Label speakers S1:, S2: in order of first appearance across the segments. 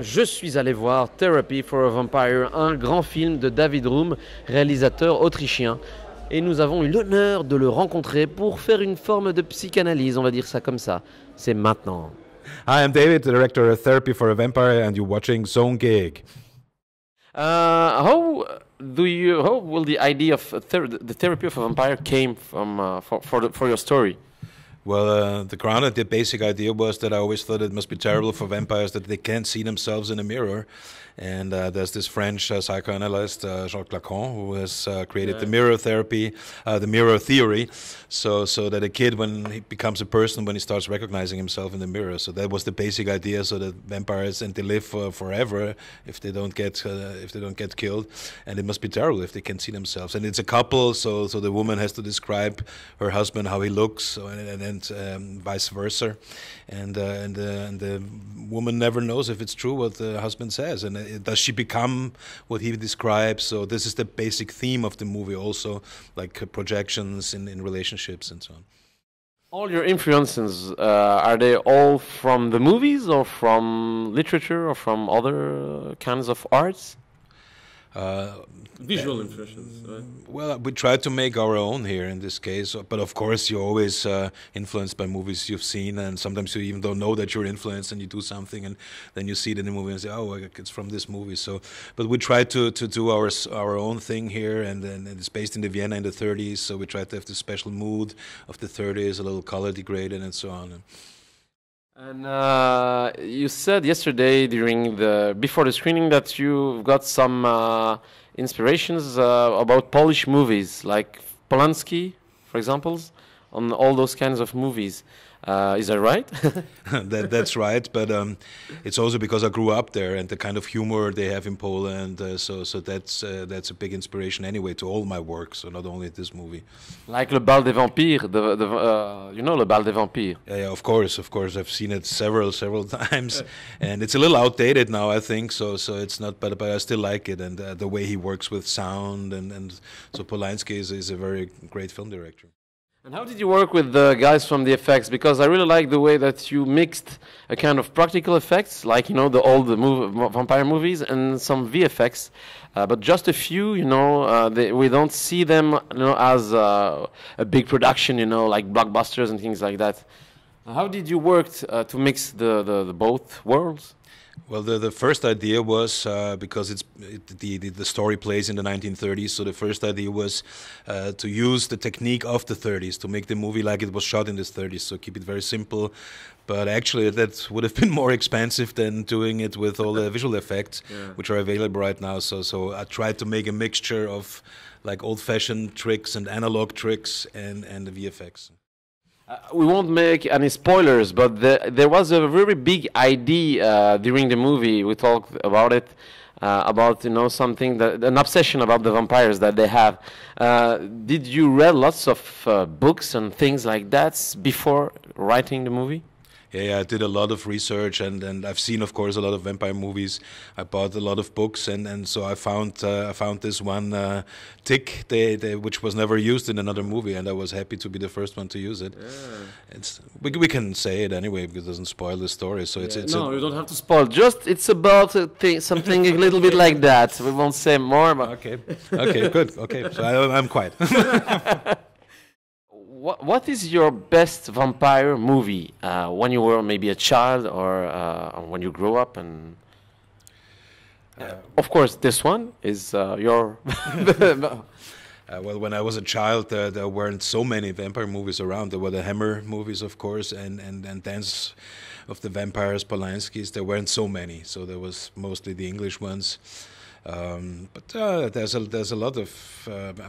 S1: je suis allé voir Therapy for a Vampire, un grand film de David RÜHM, réalisateur autrichien. Et nous avons eu l'honneur de le rencontrer pour faire une forme de psychanalyse, on va dire ça comme ça. C'est maintenant.
S2: Hi, I'm David, the director of Therapy for a Vampire, and you're watching Geek.
S1: How will the idea of the Therapy of a Vampire came from for your story?
S2: Well, the basic idea was that I always thought it must be terrible for vampires that they can't see themselves in a mirror. And there's this French psychoanalyst, Jacques Lacan, who has created the mirror therapy, the mirror theory, so that a kid, when he becomes a person, when he starts recognizing himself in the mirror. So that was the basic idea, so that vampires, and they live forever if they don't get killed, and it must be terrible if they can see themselves. And it's a couple, so the woman has to describe her husband how he looks, and vice versa, and the woman never knows if it's true what the husband says, and does she become what he describes? So this is the basic theme of the movie also, like projections in relationships and so on.
S1: All your influences, are they all from the movies or from literature or from other kinds of arts? Visual impressions, right?
S2: Well, we try to make our own here in this case, but of course you're always influenced by movies you've seen, and sometimes you even don't know that you're influenced, and you do something and then you see it in the movie and say, oh, it's from this movie. So, but we try to do our own thing here, and it's based in the Vienna in the 30s, so we try to have the special mood of the 30s, a little color degraded and so on.
S1: And you said yesterday before the screening that you've got some inspirations about Polish movies, like Polanski, for example, on all those kinds of movies. Is that right?
S2: That's right, but it's also because I grew up there, and the kind of humor they have in Poland. So that's a big inspiration anyway to all my work. So not only this movie.
S1: Like Le Bal des Vampires, you know Le Bal des Vampires.
S2: Yeah, of course. I've seen it several times, and it's a little outdated now, I think. So it's not, but I still like it, and the way he works with sound, and so Polanski is a very great film director.
S1: And how did you work with the guys from the effects? Because I really like the way that you mixed a kind of practical effects, like, the old vampire movies, and some VFX, but just a few, we don't see them, as a big production, like blockbusters and things like that. How did you work to mix the both worlds?
S2: Well, the first idea was because the story plays in the 1930s, so the first idea was to use the technique of the 30s to make the movie like it was shot in the 30s, so keep it very simple. But actually that would have been more expensive than doing it with all the visual effects, which are available right now. So I tried to make a mixture of like old-fashioned tricks and analog tricks and the VFX.
S1: We won't make any spoilers, but there was a very big idea during the movie. We talked about it, about something an obsession about the vampires that they have. Did you read lots of books and things like that before writing the movie?
S2: Yeah, I did a lot of research, and I've seen, of course, a lot of vampire movies. I bought a lot of books, and so I found this one tick, which was never used in another movie, and I was happy to be the first one to use it. Yeah. We can say it anyway because it doesn't spoil the story. So
S1: no, you don't have to spoil. Just it's about something a little bit like that. We won't say more. But
S2: okay, good. Okay, so I'm quiet.
S1: What is your best vampire movie when you were maybe a child or when you grew up? And of course, this one is your.
S2: Well, when I was a child, there weren't so many vampire movies around. There were the Hammer movies, of course, and Dance of the Vampires, Polanski's. There weren't so many, so there was mostly the English ones. But there's a lot of.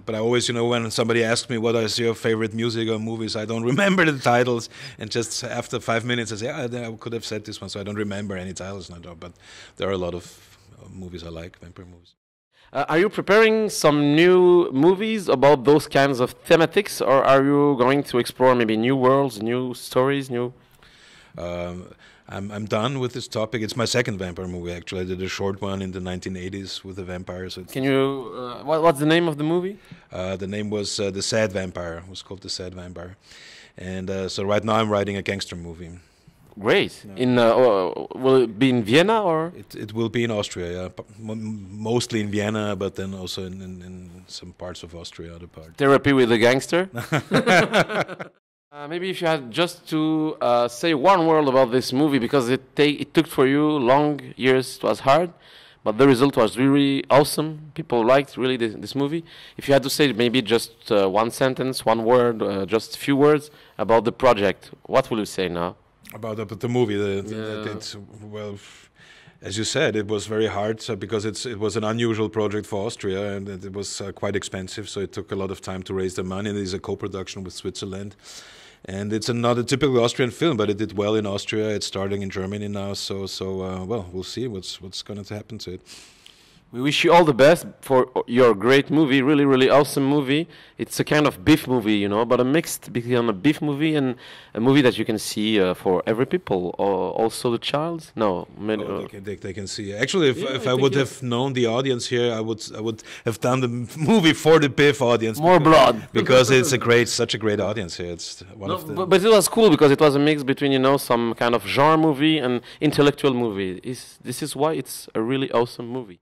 S2: But I always, when somebody asks me what is your favorite music or movies, I don't remember the titles, and just after 5 minutes I say, I could have said this one, so I don't remember any titles now. But there are a lot of movies I like, vampire movies.
S1: Are you preparing some new movies about those kinds of thematics, or are you going to explore maybe new worlds, new stories, new?
S2: I'm done with this topic. It's my second vampire movie, actually. I did a short one in the 1980s with the vampires. So
S1: can you? What's the name of the movie?
S2: The name was The Sad Vampire. It was called The Sad Vampire. And so right now I'm writing a gangster movie.
S1: Great.
S2: Yeah.
S1: In will it be in Vienna or?
S2: It will be in Austria, yeah, mostly in Vienna, but then also in some parts of Austria, other parts.
S1: Therapy with a gangster. Maybe if you had just to say one word about this movie, because it took for you long years, it was hard, but the result was really awesome. People liked really this movie. If you had to say maybe just one sentence, one word, just a few words about the project, what will you say now?
S2: About the movie, well, as you said, it was very hard because it was an unusual project for Austria, and it was quite expensive, so it took a lot of time to raise the money. It is a co-production with Switzerland. And it's not a typical Austrian film, but it did well in Austria. It's starting in Germany now, well, we'll see what's going to happen to it.
S1: We wish you all the best for your great movie, really, really awesome movie. It's a kind of beef movie, you know, but a mixed between a beef movie and a movie that you can see for every people, or also the child. No,
S2: they can see. Actually, if I would have known the audience here, I would have done the movie for the beef audience.
S1: More blood,
S2: because it's such a great audience here. It's one of the.
S1: But it was cool because it was a mix between, you know, some kind of genre movie and intellectual movie. This is why it's a really awesome movie.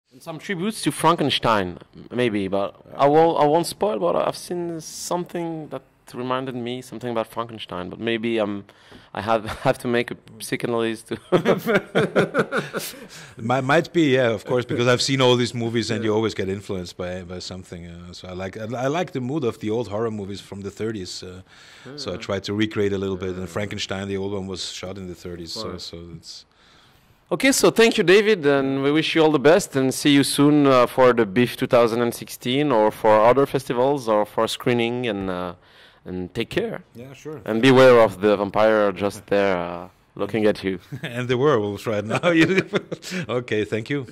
S1: And some tributes to Frankenstein, maybe, but I won't spoil. But I've seen something that reminded me something about Frankenstein. But maybe I have to make a psychoanalyst.
S2: Might be, yeah, of course, because I've seen all these movies, and you always get influenced by something. So I like the mood of the old horror movies from the 30s. So I tried to recreate a little bit. And Frankenstein, the old one, was shot in the 30s. So it's.
S1: Okay, so thank you, David, and we wish you all the best, and see you soon for the BIF 2016 or for other festivals or for screening, and take care.
S2: Yeah, sure.
S1: And beware of the vampire just there looking at you.
S2: And the werewolves right now. Okay, thank you.